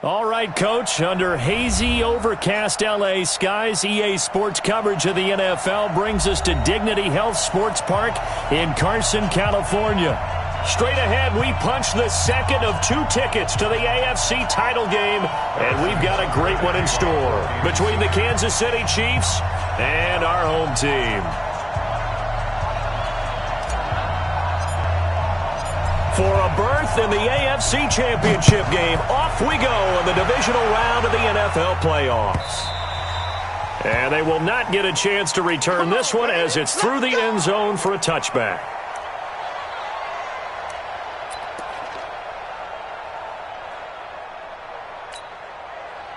All right, Coach, under hazy, overcast L.A. skies, EA Sports coverage of the NFL brings us to Dignity Health Sports Park in Carson, California. Straight ahead, we punch the second of 2 tickets to the AFC title game, and we've got a great one in store between the Kansas City Chiefs and our home team. For a berth in the AFC Championship game, off we go in the divisional round of the NFL playoffs. And they will not get a chance to return this one as it's through the end zone for a touchback.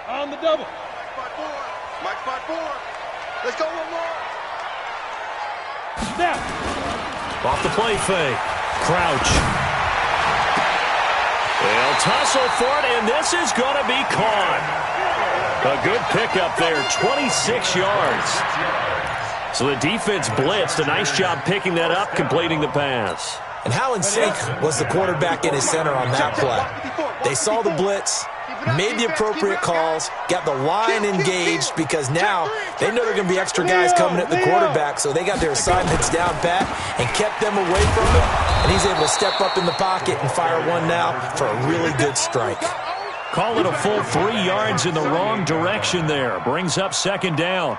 On the double. Mike 5-4. Let's go one more. Snap. Off the play fake. Crouch. They'll tussle for it, and this is going to be caught. A good pickup there, 26 yards. So the defense blitzed. A nice job picking that up, completing the pass. And how in sync was the quarterback in his center on that play? They saw the blitz, made the appropriate calls, got the line engaged because now they know there are going to be extra guys coming at the quarterback, so they got their assignments down pat and kept them away from him, and he's able to step up in the pocket and fire one now for a really good strike. Call it a full 3 yards in the wrong direction there. Brings up second down.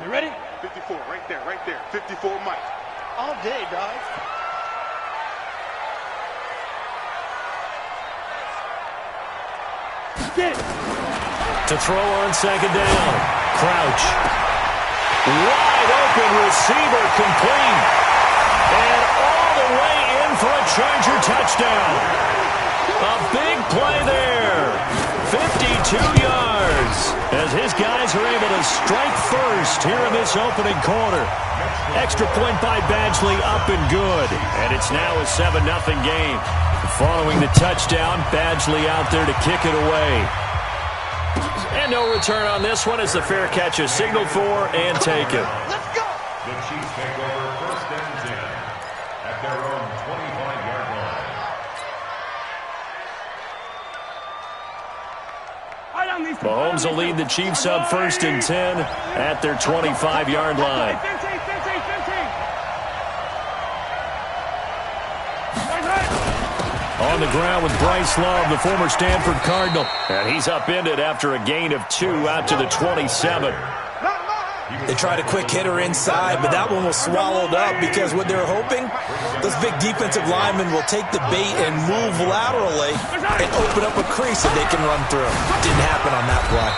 You ready? 54, right there. 54, Mike. All day, dog. Get it. To throw on second down. Crouch. Wide open receiver complete. And all the way in for a Charger touchdown. A big play there. 52 yards as his guys are able to strike first here in this opening quarter. Extra point by Badgley up and good. And it's now a 7-0 game. Following the touchdown, Badgley out there to kick it away. And no return on this one as the fair catch is signaled for and taken. Let's go. The Chiefs take over first and 10 at their own 25-yard line. Mahomes will lead the Chiefs up first and 10 at their 25-yard line. On the ground with Bryce Love, the former Stanford Cardinal. And he's upended after a gain of 2 out to the 27. They tried a quick hitter inside, but that one was swallowed up because what they're hoping, those big defensive linemen will take the bait and move laterally and open up a crease that they can run through. Didn't happen on that play.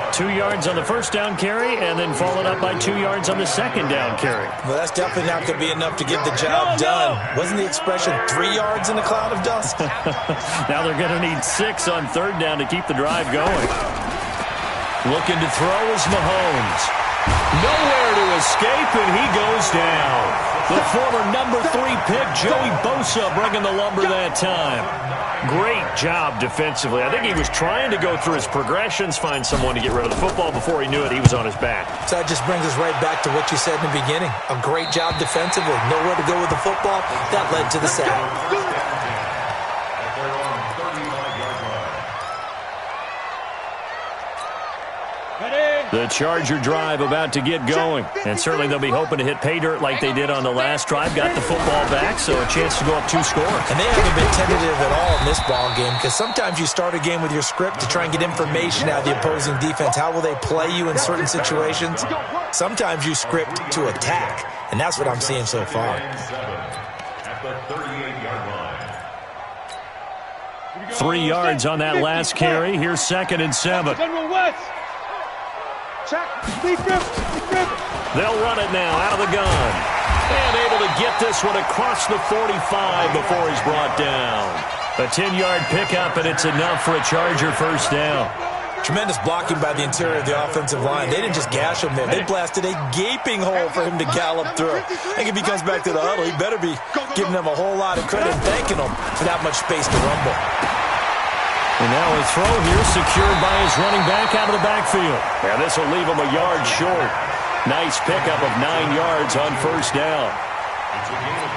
2 yards on the first down carry and then followed up by 2 yards on the second down carry. Well, that's definitely not going to be enough to get the job done. Wasn't the expression 3 yards in a cloud of dust? Now they're going to need 6 on third down to keep the drive going. Looking to throw is Mahomes. Nowhere to escape, and he goes down. The former number 3 pick, Joey Bosa, bringing the lumber that time. Great job defensively. I think he was trying to go through his progressions, find someone to get rid of the football. Before he knew it, he was on his back. So that just brings us right back to what you said in the beginning. A great job defensively. Nowhere to go with the football. That led to the sack. At their own 35-yard line. The Charger drive about to get going. And certainly they'll be hoping to hit pay dirt like they did on the last drive. Got the football back, so a chance to go up 2 scores. And they haven't been tentative at all in this ball game because sometimes you start a game with your script to try and get information out of the opposing defense. How will they play you in certain situations? Sometimes you script to attack, and that's what I'm seeing so far. At the 38-yard line. 3 yards on that last carry. Here's second and 7. General West. Check. They'll run it now out of the gun. And able to get this one across the 45 before he's brought down. A 10-yard pickup, and it's enough for a Charger first down. Tremendous blocking by the interior of the offensive line. They didn't just gash him there. They blasted a gaping hole for him to gallop through. I think if he comes back to the huddle, he better be giving them a whole lot of credit and thanking them for that much space to rumble. And now a throw here secured by his running back out of the backfield. And this will leave him a yard short. Nice pickup of 9 yards on first down.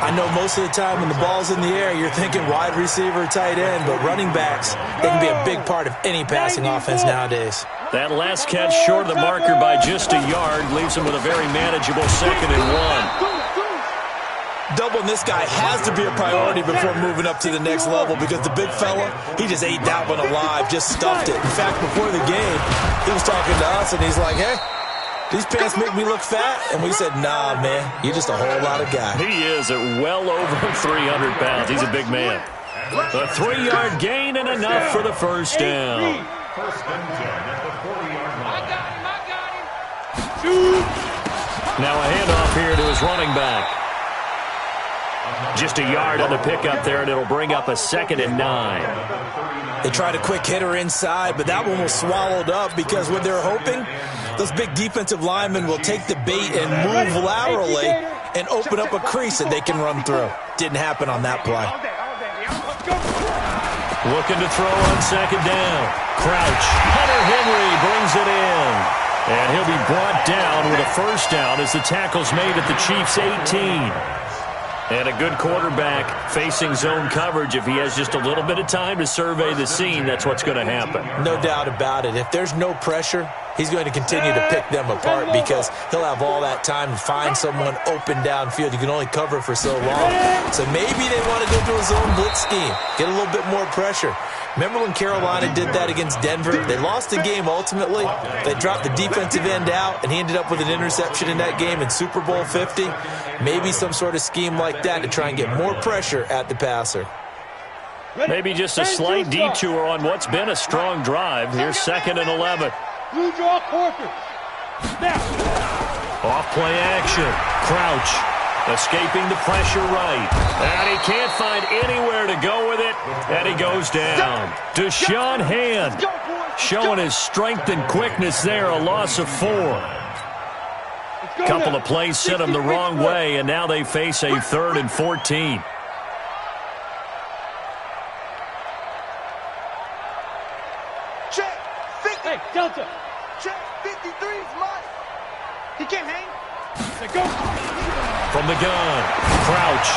I know most of the time when the ball's in the air, you're thinking wide receiver, tight end, but running backs, they can be a big part of any passing offense nowadays. That last catch short of the marker by just a yard leaves him with a very manageable 2nd and 1. Doubling this guy has to be a priority before moving up to the next level because the big fella, he just ate that one alive, just stuffed it. In fact, before the game, he was talking to us, and he's like, hey, these pants make me look fat? And we said, nah, man, you're just a whole lot of guy. He is at well over 300 pounds. He's a big man. A 3-yard gain and enough for the first down. First and 10 at the 40-yard line. I got him. Now a handoff here to his running back. Just a yard on the pickup there, and it'll bring up a 2nd and 9. They tried a quick hitter inside, but that one was swallowed up because what they're hoping, those big defensive linemen will take the bait and move laterally and open up a crease that they can run through. Didn't happen on that play. Looking to throw on 2nd down. Crouch. Hunter Henry brings it in. And he'll be brought down with a first down as the tackle's made at the Chiefs' 18. And a good quarterback facing zone coverage. If he has just a little bit of time to survey the scene, that's what's going to happen. No doubt about it. If there's no pressure, he's going to continue to pick them apart because he'll have all that time to find someone open downfield. You can only cover for so long. So maybe they want to go to a zone blitz scheme, get a little bit more pressure. Remember when Carolina did that against Denver? They lost the game ultimately. They dropped the defensive end out, and he ended up with an interception in that game in Super Bowl 50. Maybe some sort of scheme like that to try and get more pressure at the passer. Maybe just a slight detour on what's been a strong drive. Here's 2nd and 11. Blue draw quarter. Now. Off play action. Crouch. Escaping the pressure right. And he can't find anywhere to go with it. And he goes down. Deshaun Hand showing his strength and quickness there. A loss of 4. Couple of plays sent him the wrong way, and now they face a 3rd and 14. Check. 50. Hey, Delta. Check. 53's mine. He can't hang. Let's go. From the gun, Crouch.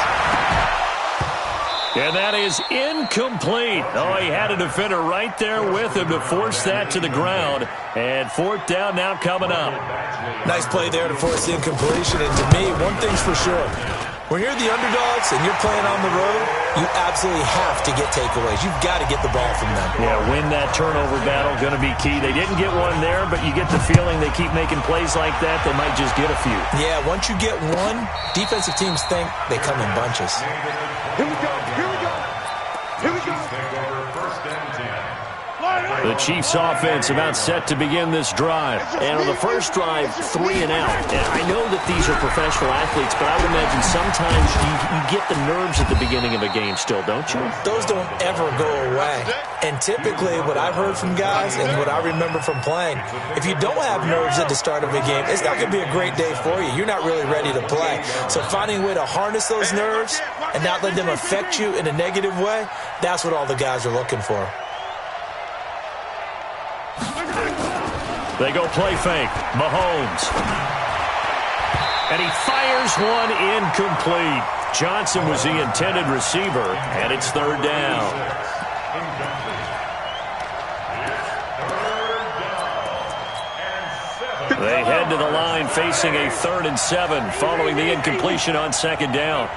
And that is incomplete. Oh, he had a defender right there with him to force that to the ground. And 4th down now coming up. Nice play there to force the incompletion. And to me, one thing's for sure. When you're the underdogs and you're playing on the road, you absolutely have to get takeaways. You've got to get the ball from them. Yeah, win that turnover battle, going to be key. They didn't get one there, but you get the feeling they keep making plays like that, they might just get a few. Yeah, once you get one, defensive teams think they come in bunches. Here we go. Here we go. Here we go. Take over first and 10. The Chiefs offense about set to begin this drive. And on the first drive, 3 and out. And I know that these are professional athletes, but I would imagine sometimes you get the nerves at the beginning of a game still, don't you? Those don't ever go away. And typically what I've heard from guys and what I remember from playing, if you don't have nerves at the start of a game, it's not going to be a great day for you. You're not really ready to play. So finding a way to harness those nerves and not let them affect you in a negative way, that's what all the guys are looking for. They go play fake. Mahomes. And he fires one incomplete. Johnson was the intended receiver, and it's 3rd down. They head to the line facing a 3rd and 7 following the incompletion on 2nd down.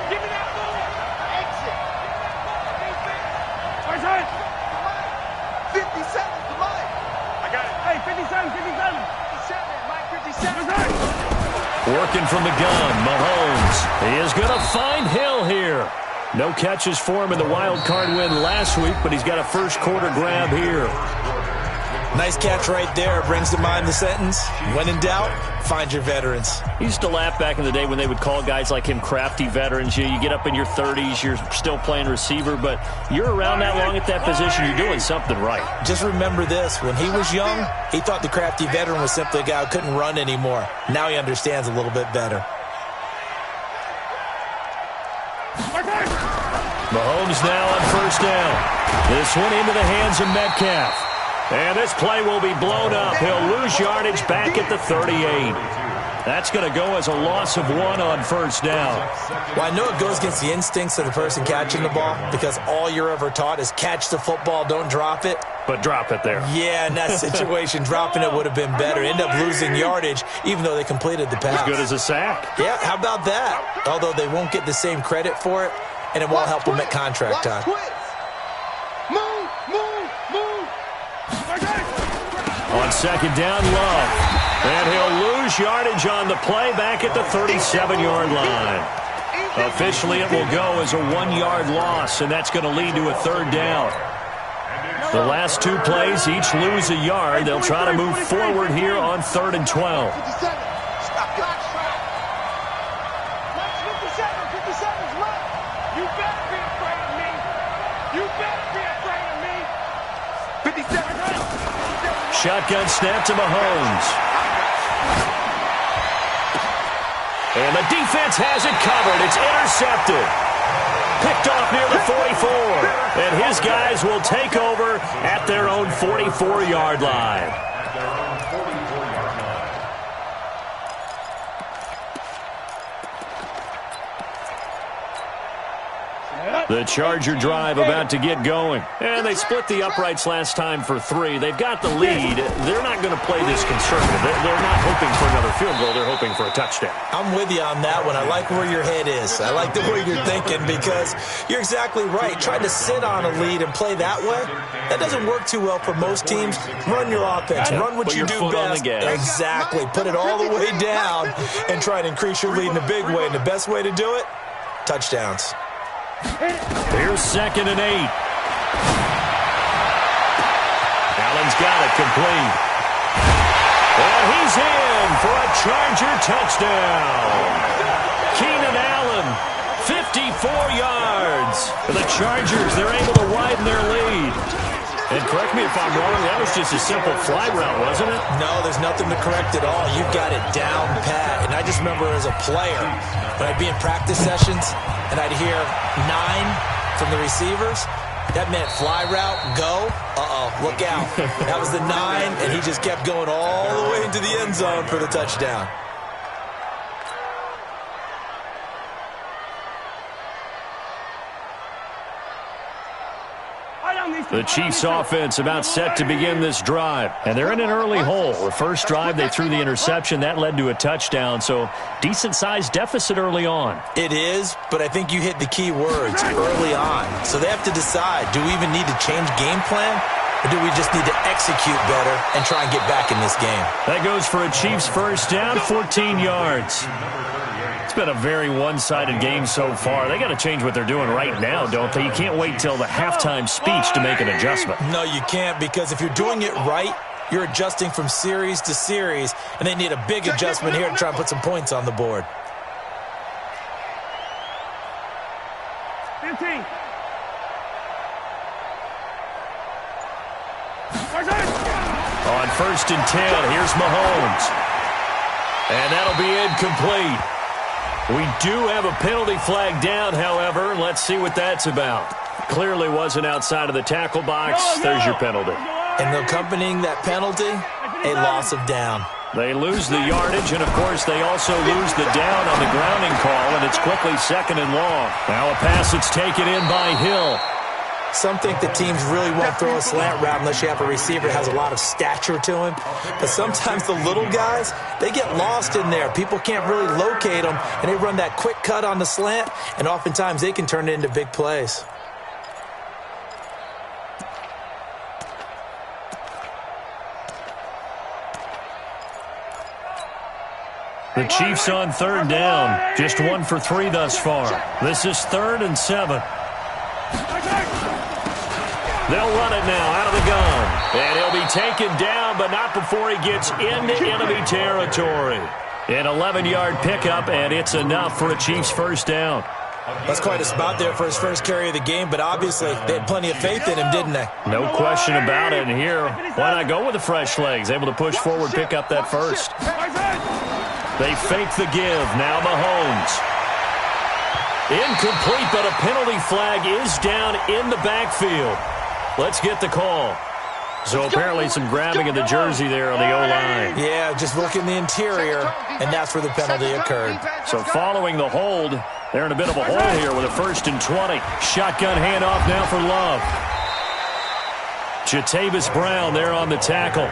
Give me that ball. Exit. Where's it? 57 to mine. I got it. Hey, 57, 57. 57, Mike 57. Where's it? Working from the gun, Mahomes. He is going to find Hill here. No catches for him in the wild card win last week, but he's got a first quarter grab here. Nice catch right there. Brings to mind the sentence, when in doubt, find your veterans. He used to laugh back in the day when they would call guys like him crafty veterans. You get up in your 30s, you're still playing receiver, but you're around that long at that position, you're doing something right. Just remember this. When he was young, he thought the crafty veteran was simply a guy who couldn't run anymore. Now he understands a little bit better. Mahomes now on first down. This one into the hands of Metcalf. And this play will be blown up. He'll lose yardage back at the 38. That's going to go as a loss of 1 on first down. Well, I know it goes against the instincts of the person catching the ball because all you're ever taught is catch the football, don't drop it. But drop it there. Yeah, in that situation, dropping it would have been better. End up losing yardage, even though they completed the pass. As good as a sack. Yeah, how about that? Although they won't get the same credit for it, and it won't help them at contract time. Move, move, move. On second down, Love. And he'll lose yardage on the play back at the 37-yard line. Officially, it will go as a 1-yard loss, and that's going to lead to a third down. The last 2 plays each lose a yard. They'll try to move forward here on 3rd and 12. 57's left. You better be afraid of me. You better be afraid of me. 57. Shotgun snap to Mahomes. And the defense has it covered. It's intercepted. Picked off near the 44. And his guys will take over at their own 44-yard line. The Charger drive about to get going. And they split the uprights last time for 3. They've got the lead. They're not going to play this conservative. They're not hoping for another field goal. They're hoping for a touchdown. I'm with you on that one. I like where your head is. I like the way you're thinking because you're exactly right. Trying to sit on a lead and play that way, that doesn't work too well for most teams. Run your offense. Run what you do best. Exactly. Put it all the way down and try to increase your lead in a big way. And the best way to do it, touchdowns. Here's 2nd and 8. Allen's got it complete. And he's in for a Charger touchdown. Keenan Allen, 54 yards. For the Chargers, they're able to widen their lead. And correct me if I'm wrong, that was just a simple fly route, wasn't it? No, there's nothing to correct at all. You've got it down pat. And I just remember as a player, when I'd be in practice sessions and I'd hear 9 from the receivers, that meant fly route, go, look out. That was the 9, and he just kept going all the way into the end zone for the touchdown. The Chiefs offense about set to begin this drive. And they're in an early hole. The first drive, they threw the interception. That led to a touchdown. So decent-sized deficit early on. It is, but I think you hit the key words, early on. So they have to decide, do we even need to change game plan? Or do we just need to execute better and try and get back in this game? That goes for a Chiefs first down, 14 yards. It's been a very one-sided game so far. They got to change what they're doing right now, don't they? You can't wait till the halftime speech to make an adjustment. No, you can't, because if you're doing it right, you're adjusting from series to series, and they need a big adjustment here to try and put some points on the board. 15. On 1st and 10, here's Mahomes. And that'll be incomplete. We do have a penalty flag down, however. Let's see what that's about. Clearly wasn't outside of the tackle box. There's your penalty. And accompanying that penalty, a loss of down. They lose the yardage, and, of course, they also lose the down on the grounding call, and it's quickly 2nd and long. Now a pass that's taken in by Hill. Some think that teams really won't throw a slant route unless you have a receiver that has a lot of stature to him. But sometimes the little guys, they get lost in there. People can't really locate them, and they run that quick cut on the slant, and oftentimes they can turn it into big plays. The Chiefs on 3rd down. Just 1 for 3 thus far. This is 3rd and 7. They'll run it now out of the gun. And he'll be taken down, but not before he gets into enemy territory. An 11-yard pickup, and it's enough for a Chiefs first down. That's quite a spot there for his first carry of the game, but obviously they had plenty of faith in him, didn't they? No question about it. And here, why not go with the fresh legs? Able to push forward, pick up that first. They fake the give. Now Mahomes. Incomplete, but a penalty flag is down in the backfield. Let's get the call. So apparently some grabbing of the jersey there on the O-line. Yeah, just look in the interior, and that's where the penalty occurred. So following the hold, they're in a bit of a hole here with a 1st and 20. Shotgun handoff now for Love. Jatavis Brown there on the tackle.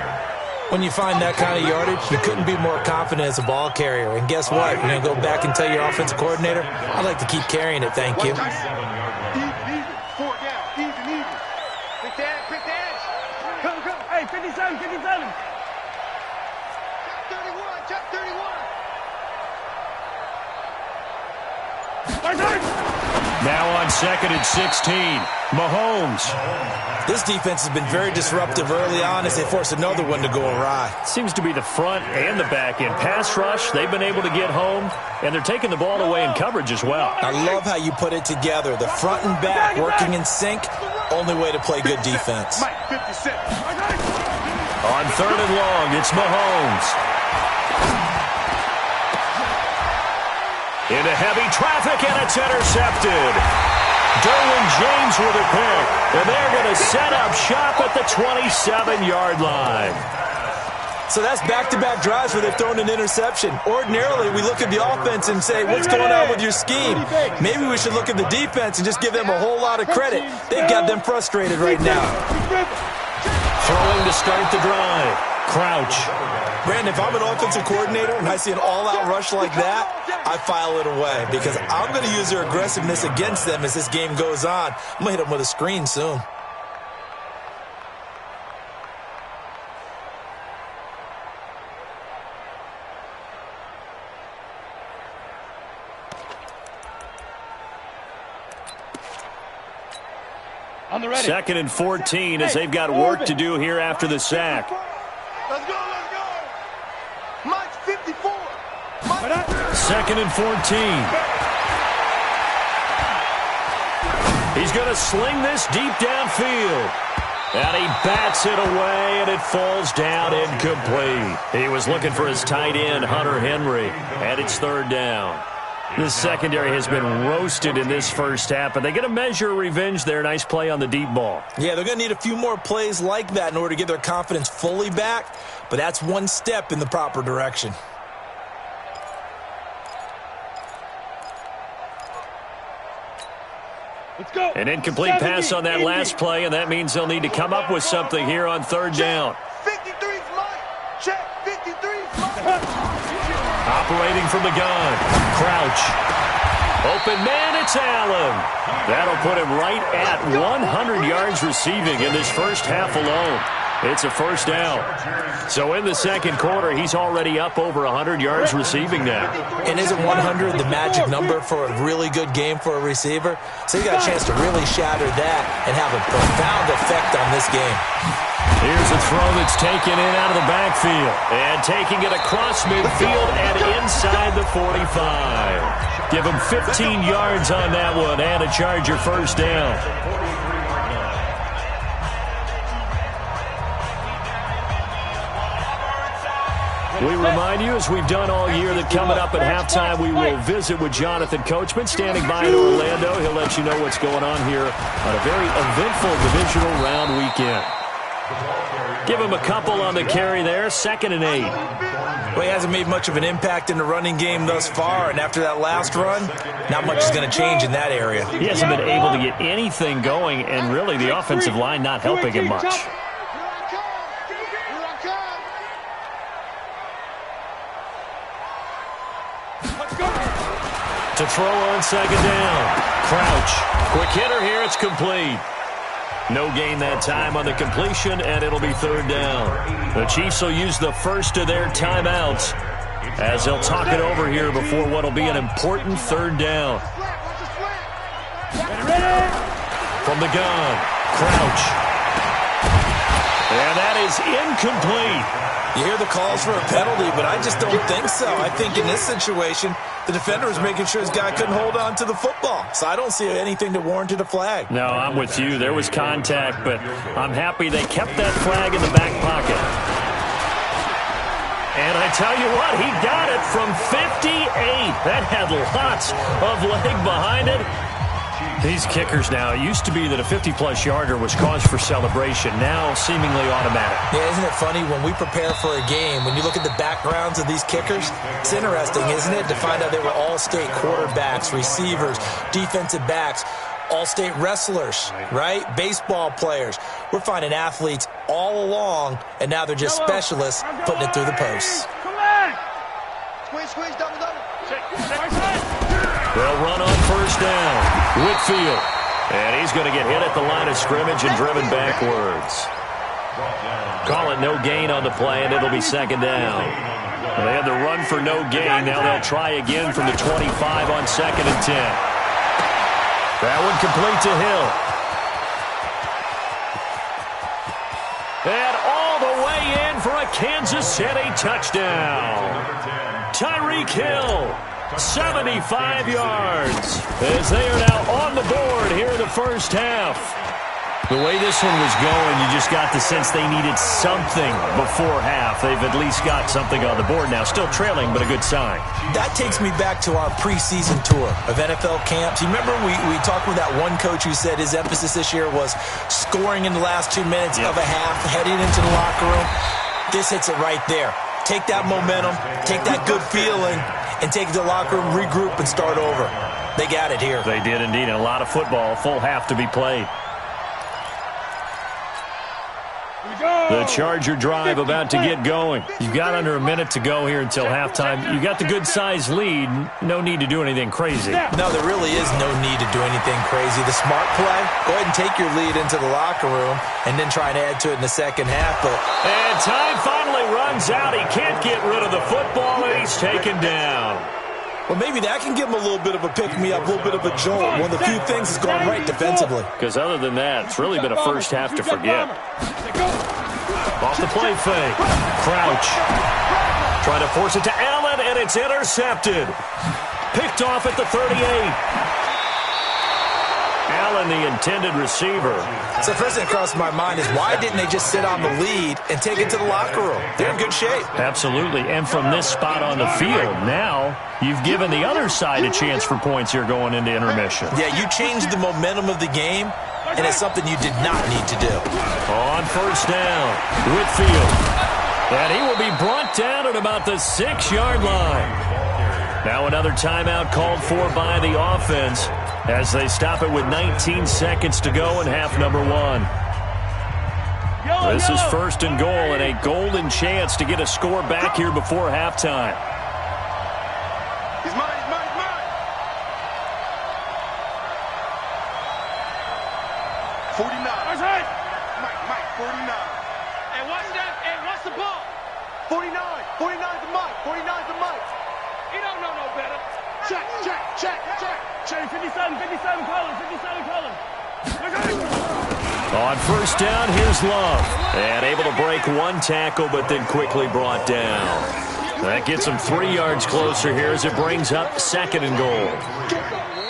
When you find that kind of yardage, you couldn't be more confident as a ball carrier. And guess what? You're going to go back and tell your offensive coordinator, I'd like to keep carrying it, thank you. Even. 4 down. Even. Pick the edge. Come. Hey, 57. Check 31. Now on 2nd and 16, Mahomes. This defense has been very disruptive early on as they force another one to go awry. Seems to be the front and the back end. Pass rush, they've been able to get home, and they're taking the ball away in coverage as well. I love how you put it together. The front and back working in sync, only way to play good defense. Mike, 56. On 3rd and long, it's Mahomes. Into heavy traffic, and it's intercepted. Derwin James with a pick, and they're going to set up shop at the 27-yard line. So that's back-to-back drives where they've thrown an interception. Ordinarily, we look at the offense and say, what's going on with your scheme? Maybe we should look at the defense and just give them a whole lot of credit. They've got them frustrated right now. Throwing to start the drive. Crouch. Brandon, if I'm an offensive coordinator and I see an all-out rush like that, I file it away because I'm going to use their aggressiveness against them as this game goes on. I'm going to hit them with a screen soon. On the ready. 2nd and 14 as they've got work to do here after the sack. Let's go. Mike, 54. 2nd and 14. He's going to sling this deep downfield. And he bats it away, and it falls down incomplete. He was looking for his tight end, Hunter Henry, and it's 3rd down. This secondary has been roasted in this first half, but they get a measure of revenge there. Nice play on the deep ball. Yeah, they're going to need a few more plays like that in order to get their confidence fully back, but that's one step in the proper direction. Let's go. An incomplete pass on that last play, and that means they'll need to come up with something here on 3rd down. 53's Mike. Check 53's Mike. Operating from the gun. Crouch. Open man, it's Allen. That'll put him right at 100 yards receiving in this first half alone. It's a 1st down. So in the 2nd quarter, he's already up over 100 yards receiving now. And isn't 100 the magic number for a really good game for a receiver? So you got a chance to really shatter that and have a profound effect on this game. Here's a throw that's taken in out of the backfield. And taking it across midfield and inside the 45. Give him 15 yards on that one and a Charger 1st down. We remind you, as we've done all year, that coming up at halftime, we will visit with Jonathan Coachman, standing by in Orlando. He'll let you know what's going on here on a very eventful divisional round weekend. Give him a couple on the carry there, 2nd and 8. Well, he hasn't made much of an impact in the running game thus far, and after that last run, not much is going to change in that area. He hasn't been able to get anything going, and really the offensive line not helping him much. To throw on 2nd down. Crouch. Quick hitter here. It's complete. No gain that time on the completion, and it'll be 3rd down. The Chiefs will use the first of their timeouts as they'll talk it over here before what will be an important 3rd down. From the gun. Crouch. And that is incomplete. You hear the calls for a penalty, but I just don't think so. I think in this situation, the defender was making sure his guy couldn't hold on to the football. So I don't see anything that warranted a flag. No, I'm with you. There was contact, but I'm happy they kept that flag in the back pocket. And I tell you what, he got it from 58. That had lots of leg behind it. These kickers now, it used to be that a 50-plus yarder was cause for celebration. Now, seemingly automatic. Yeah, isn't it funny when we prepare for a game, when you look at the backgrounds of these kickers, it's interesting, isn't it, to find out they were all-state quarterbacks, receivers, defensive backs, all-state wrestlers, right? Baseball players. We're finding athletes all along, and now they're just specialists putting it through the posts. Come on! Squeeze, double. They'll run on first down. Whitfield. And he's going to get hit at the line of scrimmage and driven backwards. Call it no gain on the play, and it'll be second down. They had the run for no gain. Now they'll try again from the 25 on second and 10. That one complete to Hill. And all the way in for a Kansas City touchdown. Tyreek Hill, 75 yards, as they are now on the board here in the first half. The way this one was going, you just got the sense they needed something before half. They've at least got something on the board now. Still trailing, but a good sign. That takes me back to our preseason tour of NFL camps. You remember we talked with that one coach who said his emphasis this year was scoring in the last 2 minutes of a half, heading into the locker room. This hits it right there. Take that momentum, take that good feeling, and take it to the locker room, regroup, and start over. They got it here. They did indeed, and a lot of football, full half to be played. The Charger drive about to get going. You've got under a minute to go here until halftime. You got the good-sized lead. No need to do anything crazy. No, there really is no need to do anything crazy. The smart play, go ahead and take your lead into the locker room and then try and add to it in the second half. And time finally runs out. He can't get rid of the football, and he's taken down. Well, maybe that can give him a little bit of a pick-me-up, a little bit of a jolt. One of the few things that's gone right defensively. Because other than that, it's really been a first half to forget. Off the play fake. Crouch. Trying to force it to Allen, and it's intercepted. Picked off at the 38. Allen, the intended receiver. So first thing that crossed my mind is why didn't they just sit on the lead and take it to the locker room? They're in good shape. Absolutely, and from this spot on the field, now you've given the other side a chance for points here going into intermission. Yeah, you changed the momentum of the game, and it's something you did not need to do. On first down, Whitfield. And he will be brought down at about the 6-yard line. Now another timeout called for by the offense as they stop it with 19 seconds to go in half number one. This is first and goal and a golden chance to get a score back here before halftime. He's mine. 49. That's right. Mike, 49. And what's that? And what's the ball? 49. 49's the Mike. 49's the Mike. He don't know no better. Check. Cherry, 57, Cullen. On first down, here's Love. And able to break one tackle, but then quickly brought down. That gets him 3 yards closer here as it brings up second and goal.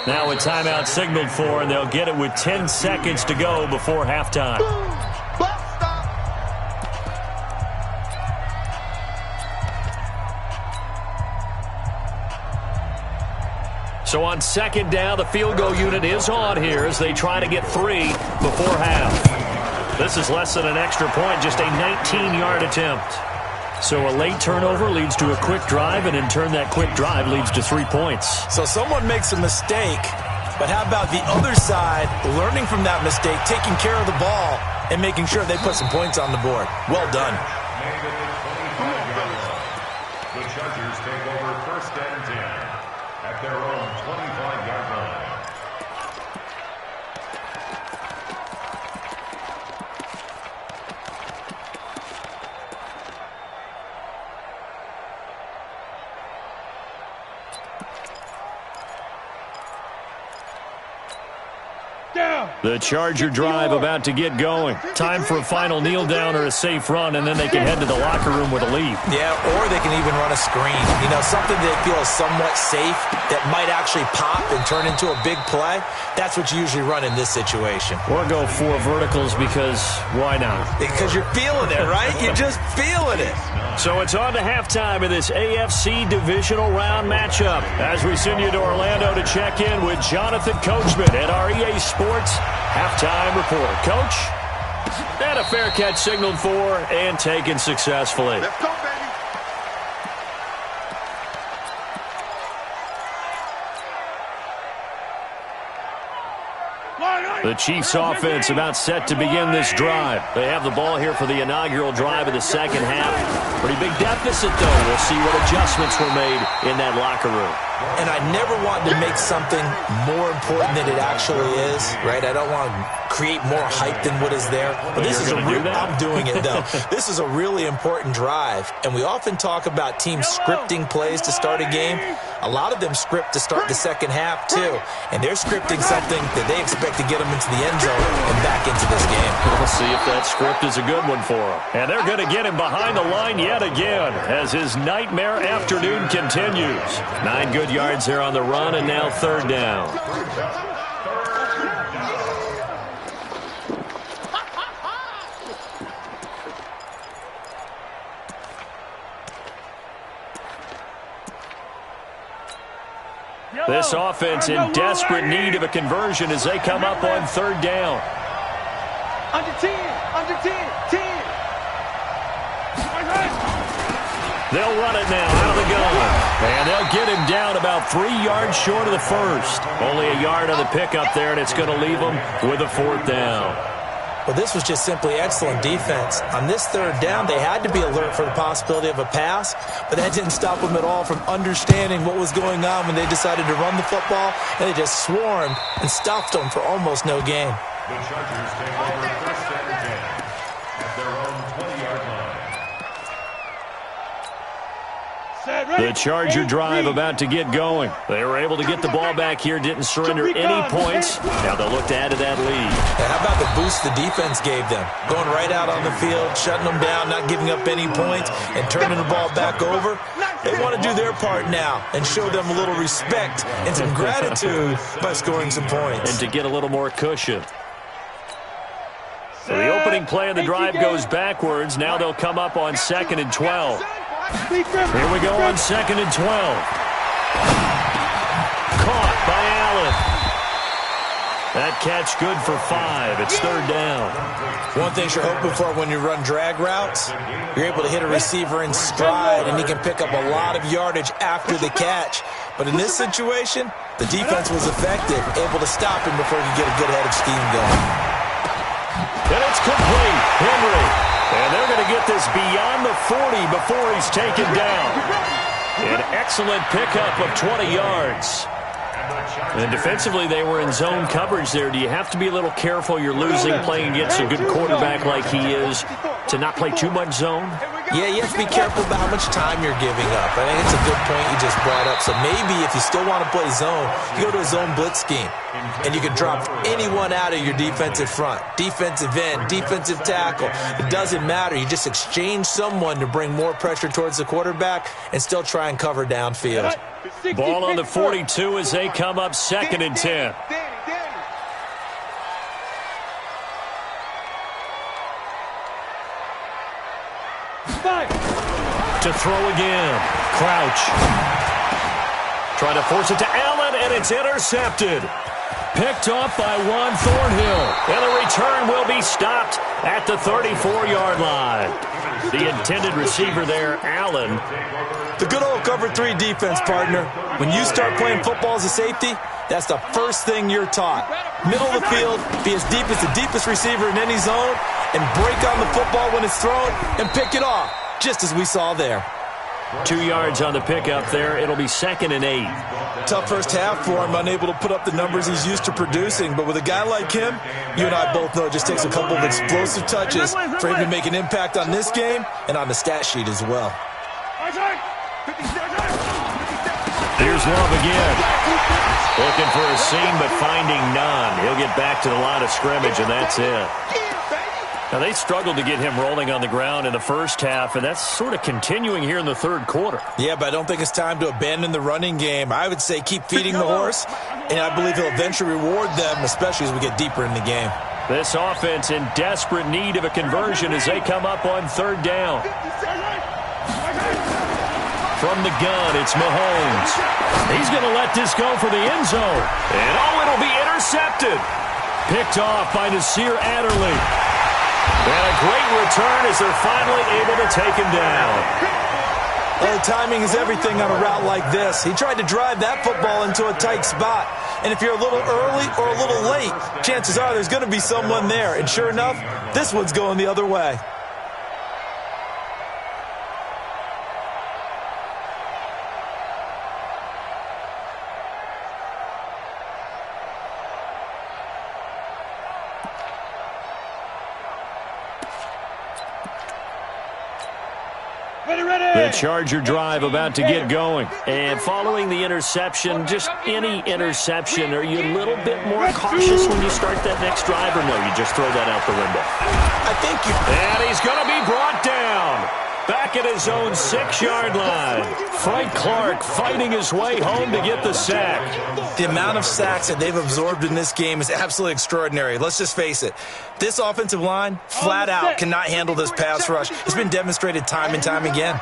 Now a timeout signaled for, and they'll get it with 10 seconds to go before halftime. So on second down, the field goal unit is on here as they try to get 3 before half. This is less than an extra point, just a 19-yard attempt. So a late turnover leads to a quick drive, and in turn that quick drive leads to 3 points. So someone makes a mistake, but how about the other side learning from that mistake, taking care of the ball, and making sure they put some points on the board? Well done. The Chargers take over first and 10 at their own 25-yard line. Down. The Charger drive about to get going. Time for a final kneel down or a safe run, and then they can head to the locker room with a lead. Yeah, or they can even run a screen. You know, something they feel is somewhat safe that might actually pop and turn into a big play. That's what you usually run in this situation. Or go 4 verticals because why not? Because you're feeling it, right? You're just feeling it. So it's on to halftime of this AFC divisional round matchup as we send you to Orlando to check in with Jonathan Coachman at our EA Sports Halftime Report. Coach, and a fair catch signaled for and taken successfully. Let's go, baby. The Chiefs offense about set to begin this drive. They have the ball here for the inaugural drive of the second half. Pretty big deficit, though. We'll see what adjustments were made in that locker room. And I never want to make something more important than it actually is, right? I don't want to create more hype than what is there. But this is I'm doing it, though. This is a really important drive. And we often talk about teams scripting plays to start a game. A lot of them script to start the second half, too. And they're scripting something that they expect to get them into the end zone and back into this game. We'll see if that script is a good one for them. And they're going to get him behind the line yet again as his nightmare afternoon continues. 9 good yards there on the run, and now 3rd down. This offense in desperate need of a conversion as they come up on 3rd down. Under 10, 10. They'll run it now out of the gun. And they'll get him down about 3 yards short of the first. Only a yard on the pickup there, and it's going to leave them with a 4th down. Well, this was just simply excellent defense. On this 3rd down, they had to be alert for the possibility of a pass, but that didn't stop them at all from understanding what was going on when they decided to run the football, and they just swarmed and stopped them for almost no gain. The Chargers take over 1st and 10 at their own 20-yard line. The Charger drive about to get going. They were able to get the ball back here, didn't surrender any points. Now they'll look to add to that lead. How about the boost the defense gave them? Going right out on the field, shutting them down, not giving up any points, and turning the ball back over. They want to do their part now and show them a little respect and some gratitude by scoring some points. And to get a little more cushion. So the opening play of the drive goes backwards. Now they'll come up on 2nd and 12. Here we go on 2nd and 12. Caught by Allen. That catch good for 5. It's 3rd down. One thing you're hoping for when you run drag routes, you're able to hit a receiver in stride, and he can pick up a lot of yardage after the catch. But in this situation, the defense was effective, able to stop him before he could get a good head of steam going. And it's complete. Henry. And they're going to get this beyond the 40 before he's taken down. An excellent pickup of 20 yards. And defensively, they were in zone coverage there. Do you have to be a little careful? You're losing playing against a good quarterback like he is to not play too much zone? Yeah, you have to be careful about how much time you're giving up. I think it's a good point you just brought up. So maybe if you still want to play zone, you go to a zone blitz scheme. And you can drop anyone out of your defensive front. Defensive end, defensive tackle. It doesn't matter. You just exchange someone to bring more pressure towards the quarterback and still try and cover downfield. Ball on the 42 as they come up 2nd and 10. To throw again. Crouch. Trying to force it to Allen, and it's intercepted. Picked off by Juan Thornhill. And the return will be stopped at the 34-yard line. The intended receiver there, Allen. The good old cover 3 defense, partner. When you start playing football as a safety, that's the first thing you're taught. Middle of the field, be as deep as the deepest receiver in any zone, and break on the football when it's thrown and pick it off, just as we saw there. 2 yards on the pickup there. It'll be 2nd and 8. Tough first half for him, unable to put up the numbers he's used to producing. But with a guy like him, you and I both know it just takes a couple of explosive touches for him to make an impact on this game and on the stat sheet as well. Here's Chargers love again. Looking for a seam, but finding none. He'll get back to the line of scrimmage, and that's it. Now, they struggled to get him rolling on the ground in the first half, and that's sort of continuing here in the third quarter. Yeah, but I don't think it's time to abandon the running game. I would say keep feeding the horse, and I believe he'll eventually reward them, especially as we get deeper in the game. This offense in desperate need of a conversion as they come up on third down. From the gun, it's Mahomes. He's going to let this go for the end zone. And, it'll be intercepted. Picked off by Nasir Adderley. And a great return as they're finally able to take him down. Well, timing is everything on a route like this. He tried to drive that football into a tight spot. And if you're a little early or a little late, chances are there's going to be someone there. And sure enough, this one's going the other way. The Charger drive about to get going. And following the interception, just any interception, are you a little bit more cautious when you start that next drive, or no, you just throw that out the window? I think you... And he's going to be brought down. Back at his own 6-yard line. Frank Clark fighting his way home to get the sack. The amount of sacks that they've absorbed in this game is absolutely extraordinary. Let's just face it. This offensive line, flat out, cannot handle this pass rush. It's been demonstrated time and time again.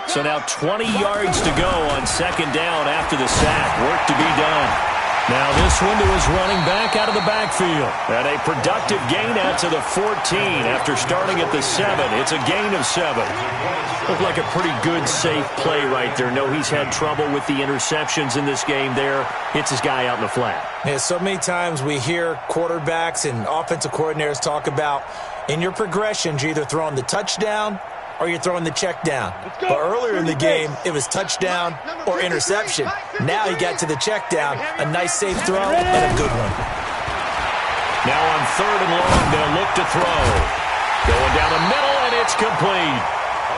So now 20 yards to go on second down after the sack. Work to be done. Now this one to his running back out of the backfield. And a productive gain out to the 14 after starting at the 7. It's a gain of 7. Looked like a pretty good, safe play right there. No, he's had trouble with the interceptions in this game there. Hits his guy out in the flat. Yeah, so many times we hear quarterbacks and offensive coordinators talk about in your progressions, you're either throwing the touchdown or you're throwing the check down. But earlier in the game, it was touchdown or interception. Now he got to the check down, a nice safe throw and a good one. Now on third and long, they'll look to throw. Going down the middle, and it's complete.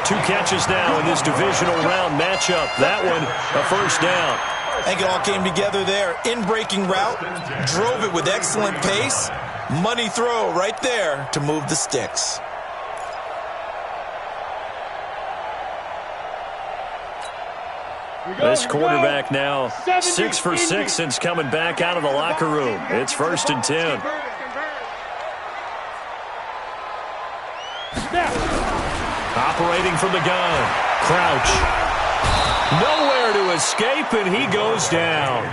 2 catches now in this divisional round matchup. That one, a first down. I think it all came together there. In-breaking route, drove it with excellent pace. Money throw right there to move the sticks. This quarterback now 6 for 6 since coming back out of the locker room. It's 1st and 10. Operating from the gun. Crouch. Nowhere to escape, and he goes down.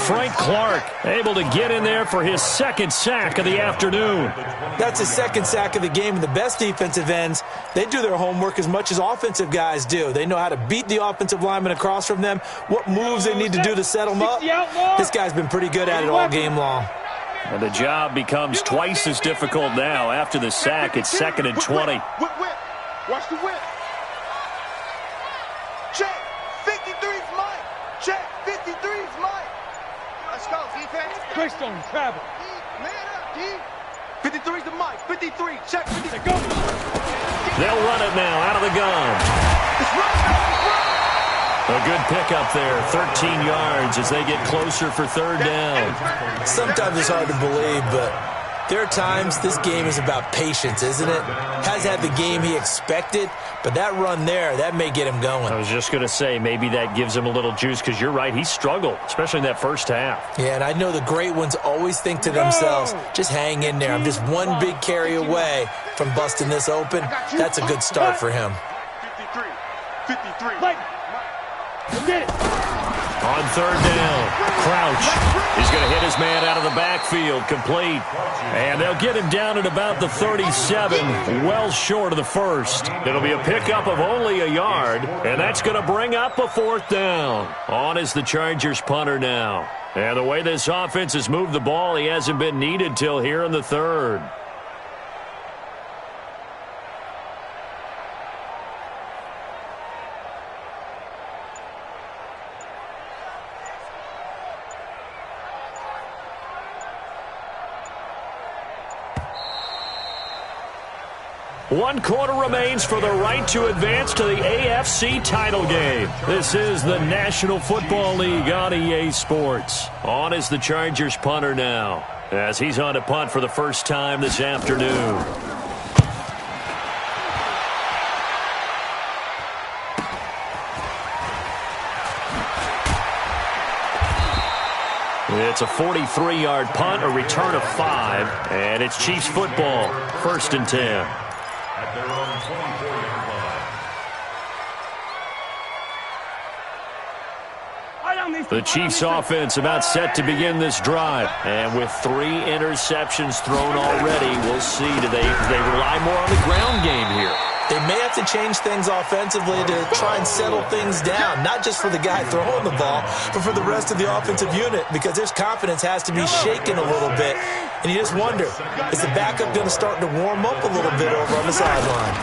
Frank Clark able to get in there for his 2nd sack of the afternoon. That's his 2nd sack of the game, and the best defensive ends, they do their homework as much as offensive guys do. They know how to beat the offensive lineman across from them, what moves they need to do to set them up. This guy's been pretty good at it all game long. And the job becomes twice as difficult now. After the sack, it's 2nd and 20. Whip. Watch the whip. Check. 53's Mike. Check. 53's Mike. Let's go, defense. Twist on travel. Man up, D. 53's the Mike. 53. Check. 53. Go. They'll run it now out of the gun. It's right. A good pickup there, 13 yards as they get closer for third down. Sometimes it's hard to believe, but there are times this game is about patience, isn't it? Has had the game he expected, but that run there, that may get him going. I was just going to say, maybe that gives him a little juice, because you're right, he struggled, especially in that first half. Yeah, and I know the great ones always think to themselves, just hang in there. I'm just one big carry away from busting this open. That's a good start for him. 53. Get it. On third down, Crouch. He's going to hit his man out of the backfield, complete. And they'll get him down at about the 37, well short of the first. It'll be a pickup of only a yard, and that's going to bring up a 4th down. On is the Chargers punter now. And the way this offense has moved the ball, he hasn't been needed till here in the 3rd. 1 quarter remains for the right to advance to the AFC title game. This is the National Football League on EA Sports. On is the Chargers punter now, as he's on to punt for the first time this afternoon. It's a 43-yard punt, a return of 5, and it's Chiefs football, 1st and 10. At their own 24-yard line. The Chiefs offense about set to begin this drive, and with 3 interceptions thrown already, we'll see, do they rely more on the ground game here? They may have to change things offensively to try and settle things down, not just for the guy throwing the ball, but for the rest of the offensive unit, because their confidence has to be shaken a little bit. And you just wonder, is the backup going to start to warm up a little bit over on the sideline?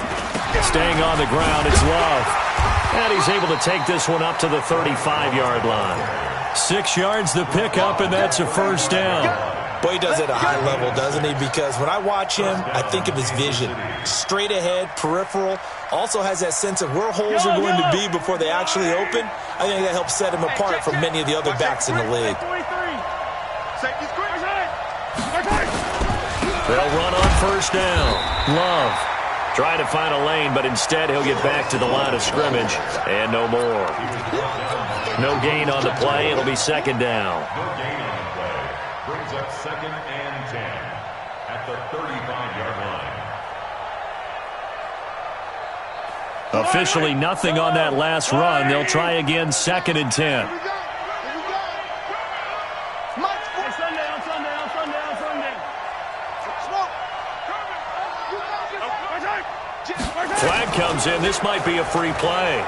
Staying on the ground, it's Love. And he's able to take this one up to the 35-yard line. 6 yards the pickup, and that's a first down. Boy, he does it at a high level, doesn't he? Because when I watch him, I think of his vision. Straight ahead, peripheral, also has that sense of where holes are going to be before they actually open. I think that helps set him apart from many of the other backs in the league. They'll run on first down. Love trying to find a lane, but instead he'll get back to the line of scrimmage, and no more. No gain on the play. It'll be 2nd down. No gain on the play. Brings up 2nd and 10 at the 35-yard line. Officially nothing on that last run. They'll try again, 2nd and 10. Flag comes in. This might be a free play.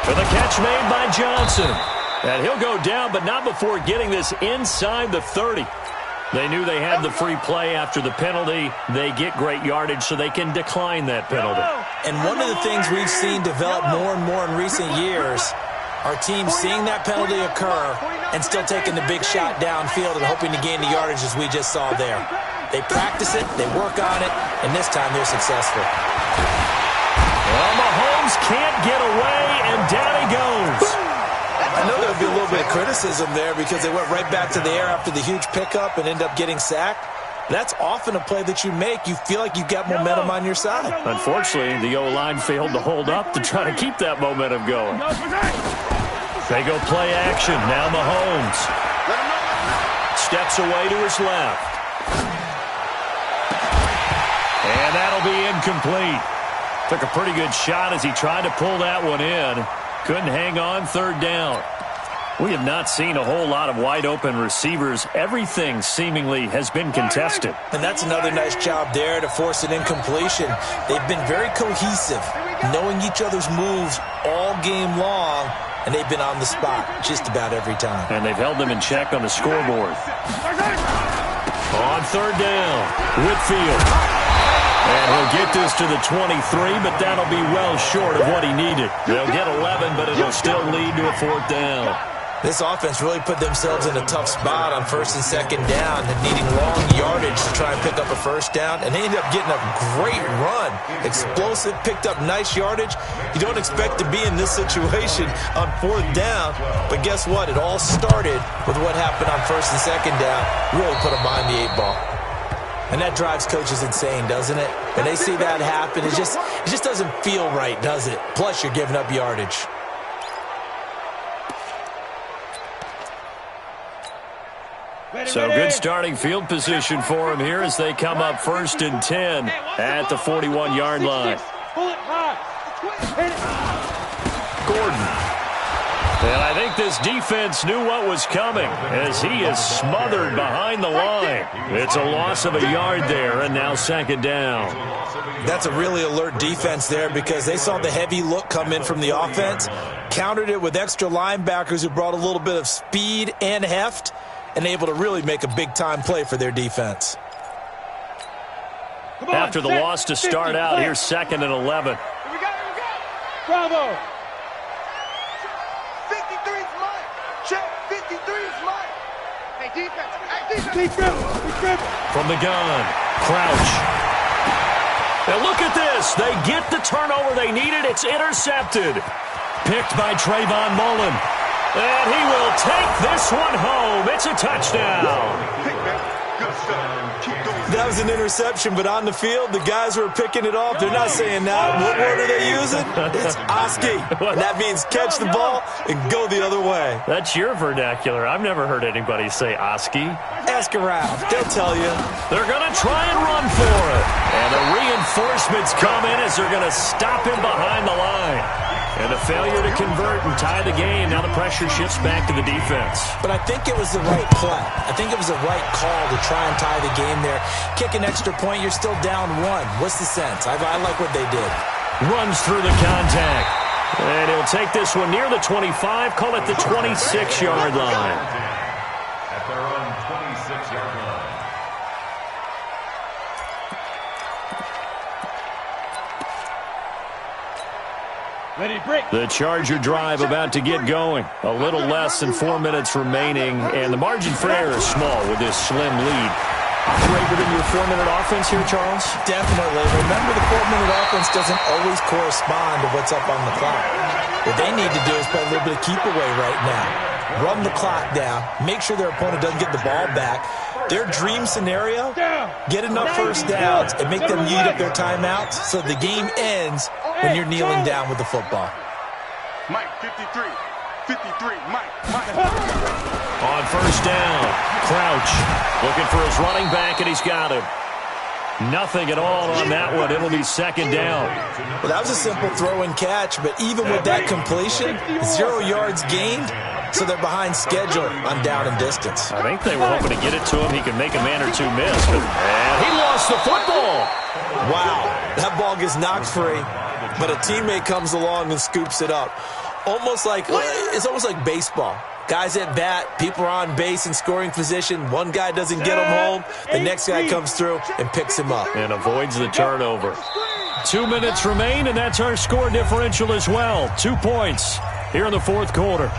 For the catch made by Johnson. And he'll go down, but not before getting this inside the 30. They knew they had the free play after the penalty. They get great yardage, so they can decline that penalty. And one of the things we've seen develop more and more in recent years, our team seeing that penalty occur and still taking the big shot downfield and hoping to gain the yardage as we just saw there. They practice it, they work on it, and this time they're successful. Well, Mahomes can't get away, and down he goes. I know there'll be a little bit of criticism there because they went right back to the air after the huge pickup and end up getting sacked. That's often a play that you make. You feel like you've got momentum on your side. Unfortunately, the O-line failed to hold up to try to keep that momentum going. They go play action. Now Mahomes steps away to his left. And that'll be incomplete. Took a pretty good shot as he tried to pull that one in. Couldn't hang on, 3rd down. We have not seen a whole lot of wide-open receivers. Everything seemingly has been contested. And that's another nice job there to force an incompletion. They've been very cohesive, knowing each other's moves all game long, and they've been on the spot just about every time. And they've held them in check on the scoreboard. On 3rd down, Whitfield. And he'll get this to the 23, but that'll be well short of what he needed. They'll get 11, but it'll still lead to a 4th down. This offense really put themselves in a tough spot on 1st and 2nd down and needing long yardage to try and pick up a 1st down, and they ended up getting a great run. Explosive, picked up nice yardage. You don't expect to be in this situation on 4th down, but guess what? It all started with what happened on 1st and 2nd down. Really put them behind the 8 ball. And that drives coaches insane, doesn't it? When they see that happen, it just doesn't feel right, does it? Plus, you're giving up yardage. So good starting field position for him here as they come up 1st and 10 at the 41-yard line. Gordon. And I think this defense knew what was coming as he is smothered behind the line. It's a loss of a yard there, and now 2nd down. That's a really alert defense there because they saw the heavy look come in from the offense, countered it with extra linebackers who brought a little bit of speed and heft, and able to really make a big-time play for their defense. After the loss to start out, here's 2nd and 11. Bravo. 53's mine. Check. 53's mine. Hey, defense. Hey, defense. Keep dribbling. From the gun, Crouch. And look at this. They get the turnover they needed. It's intercepted. Picked by Trayvon Mullen. And he will take this one home. It's a touchdown. That was an interception, but on the field, the guys who are picking it off, they're not saying that. What word are they using? It's Oski. And that means catch the ball and go the other way. That's your vernacular. I've never heard anybody say Oski. Ask around. They'll tell you. They're going to try and run for it. And the reinforcements come in as they're going to stop him behind the line. And a failure to convert and tie the game. Now the pressure shifts back to the defense. But I think it was the right play. I think it was the right call to try and tie the game there. Kick an extra point, you're still down one. What's the sense? I like what they did. Runs through the contact. And he'll take this one near the 25, call it the 26-yard line. At their own 26-yard line. The Charger drive about to get going. A little less than 4 minutes remaining, and the margin for error is small with this slim lead. Operate within your 4-minute offense here, Charles? Definitely. Remember, the 4-minute offense doesn't always correspond to what's up on the clock. What they need to do is play a little bit of keep away right now. Run the clock down. Make sure their opponent doesn't get the ball back. Their dream scenario, get enough first downs and make them eat up their timeouts so the game ends when you're kneeling down with the football. Mike, 53. 53, Mike. On first down, Crouch looking for his running back, and he's got him. Nothing at all on that one. It'll be second down. Well, that was a simple throw and catch, but even with that completion, 0 yards gained, so they're behind schedule on down and distance. I think they were hoping to get it to him. He could make a man or two miss, but he lost the football. Wow, that ball gets knocked free, but a teammate comes along and scoops it up. It's almost like baseball. Guys at bat, people are on base in scoring position. One guy doesn't get him home. The next guy comes through and picks him up. And avoids the turnover. 2 minutes remain, and that's our score differential as well. 2 points here in the fourth quarter.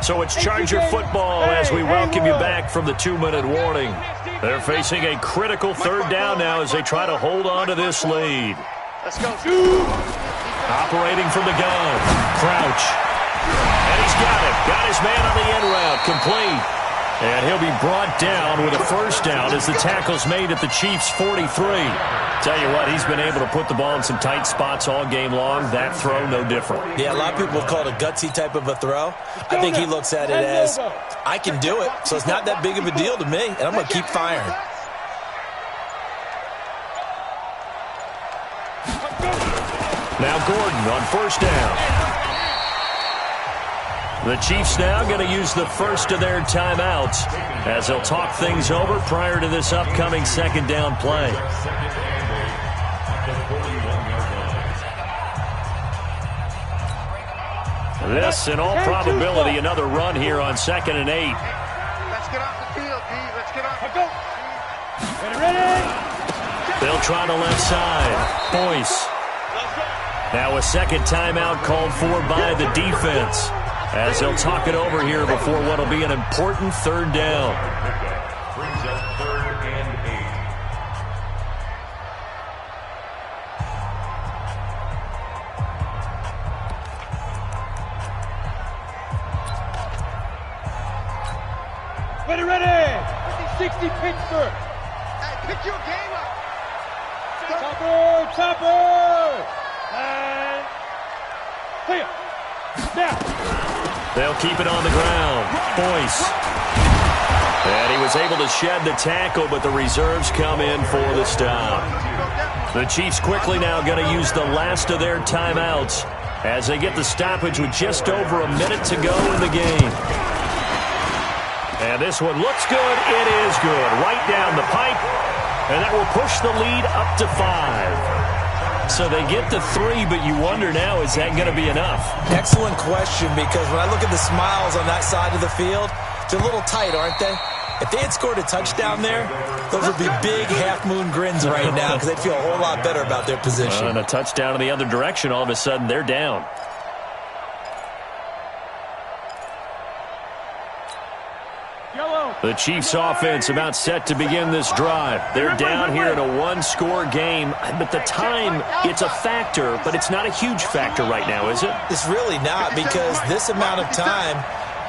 So it's Charger football as we welcome you back from the 2-minute warning. They're facing a critical third down now as they try to hold on to this lead. Let's go. Operating from the gun, Crouch. And he's got it. Got his man on the end route, complete. And he'll be brought down with a first down as the tackle's made at the Chiefs' 43. Tell you what, he's been able to put the ball in some tight spots all game long. That throw, no different. Yeah, a lot of people have called it a gutsy type of a throw. I think he looks at it as, I can do it, so it's not that big of a deal to me, and I'm going to keep firing. Now Gordon on first down. The Chiefs now going to use the first of their timeouts as they'll talk things over prior to this upcoming second down play. This, in all probability, another run here on 2nd and 8. Let's get off the field, D. Let's get off the field. Ready? They'll try the left side. Boyce. Now a second timeout called for by the defense as they'll talk it over here before what will be an important third down. Brings up 3rd and 8. Ready? 60 Pittsburgh. Hey, pick your game up. Chopper. And clear. Now. They'll keep it on the ground. Boyce. And he was able to shed the tackle, but the reserves come in for the stop. The Chiefs quickly now going to use the last of their timeouts as they get the stoppage with just over a minute to go in the game. And this one looks good. It is good. Right down the pipe. And that will push the lead up to 5. So they get to 3, but you wonder now, is that going to be enough? Excellent question, because when I look at the smiles on that side of the field, they're a little tight, aren't they? If they had scored a touchdown there, those would be big half-moon grins right now because they'd feel a whole lot better about their position. And a touchdown in the other direction, all of a sudden they're down. The Chiefs offense about set to begin this drive. They're down here in a one-score game, but the time, it's a factor, but it's not a huge factor right now, is it? It's really not, because this amount of time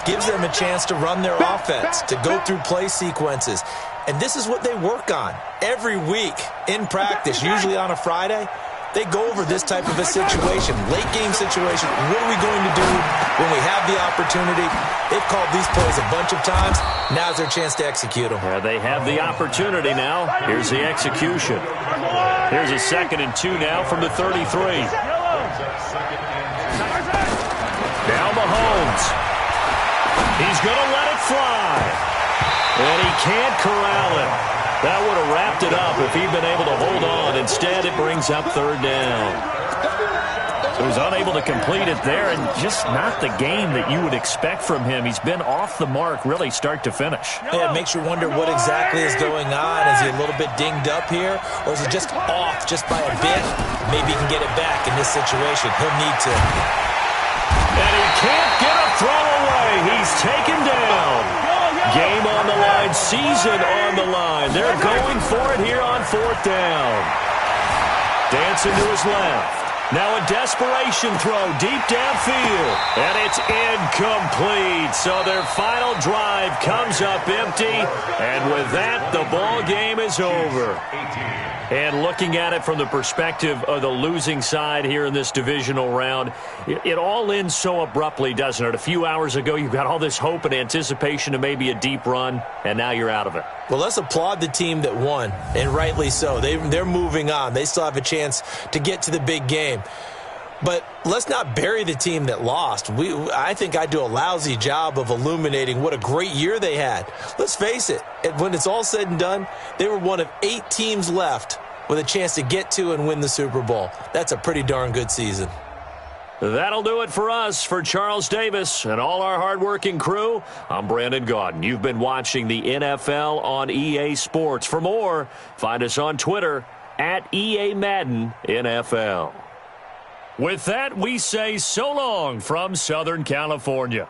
gives them a chance to run their offense, to go through play sequences. And this is what they work on every week in practice, usually on a Friday. They go over this type of a situation, late-game situation. What are we going to do when we have the opportunity? They've called these plays a bunch of times. Now's their chance to execute them. Yeah, they have the opportunity now. Here's the execution. Here's a 2nd and 2 now from the 33. Now Mahomes. He's going to let it fly. And he can't corral it. That would have wrapped it up if he'd been able to hold on. Instead, it brings up 3rd down. So he's unable to complete it there, and just not the game that you would expect from him. He's been off the mark, really, start to finish. Yeah, it makes you wonder what exactly is going on. Is he a little bit dinged up here, or is he just off just by a bit? Maybe he can get it back in this situation. He'll need to. And he can't get a throw away. He's taken down. Game on the line, season on the line. They're going for it here on 4th down. Dancing to his left. Now a desperation throw deep downfield. And it's incomplete. So their final drive comes up empty. And with that, the ball game is over. And looking at it from the perspective of the losing side here in this divisional round, it all ends so abruptly, doesn't it? A few hours ago, you got all this hope and anticipation of maybe a deep run, and now you're out of it. Well, let's applaud the team that won, and rightly so. They're moving on. They still have a chance to get to the big game. But let's not bury the team that lost. I think I do a lousy job of illuminating what a great year they had. Let's face it, when it's all said and done, they were one of 8 teams left with a chance to get to and win the Super Bowl. That's a pretty darn good season. That'll do it for us. For Charles Davis and all our hardworking crew, I'm Brandon Gaudin. You've been watching the NFL on EA Sports. For more, find us on Twitter at EA Madden NFL. With that, we say so long from Southern California.